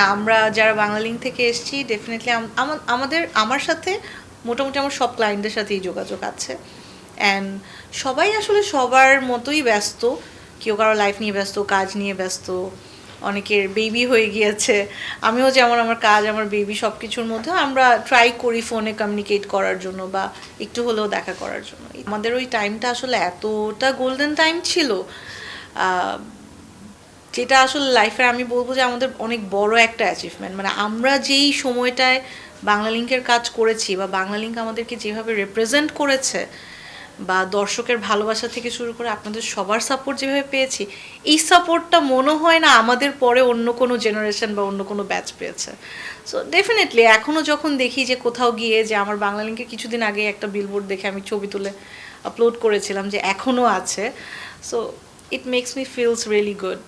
হ্যাঁ, আমরা যারা বাংলালিংক থেকে এসেছি ডেফিনেটলি আমার সাথে মোটামুটি আমার সব ক্লায়েন্টদের সাথেই যোগাযোগ আছে। অ্যান্ড সবাই আসলে সবার মতোই ব্যস্ত, কেউ কারো লাইফ নিয়ে ব্যস্ত, কাজ নিয়ে ব্যস্ত, অনেকের বেবি হয়ে গিয়েছে। আমিও যেমন আমার কাজ, আমার বেবি সব কিছুর মধ্যেও আমরা ট্রাই করি ফোনে কমিউনিকেট করার জন্য বা একটু হলেও দেখা করার জন্য। আমাদের ওই টাইমটা আসলে এতটা গোল্ডেন টাইম ছিল, আহ, যেটা আসলে লাইফের আমি বলবো যে আমাদের অনেক বড় একটা অ্যাচিভমেন্ট। মানে আমরা যেই সময়টায় বাংলালিংকের কাজ করেছি বা বাংলালিংক আমাদেরকে যেভাবে রিপ্রেজেন্ট করেছে বা দর্শকের ভালোবাসা থেকে শুরু করে আপনাদের সবার সাপোর্ট যেভাবে পেয়েছি, এই সাপোর্টটা মনে হয় না আমাদের পরে অন্য কোনো জেনারেশন বা অন্য কোনো ব্যাচ পেয়েছে। সো ডেফিনেটলি এখনও যখন দেখি যে কোথাও গিয়ে যে আমার বাংলালিংকের কিছুদিন আগে একটা বিলবোর্ড দেখে আমি ছবি তুলে আপলোড করেছিলাম যে এখনও আছে, so it makes me feels really good.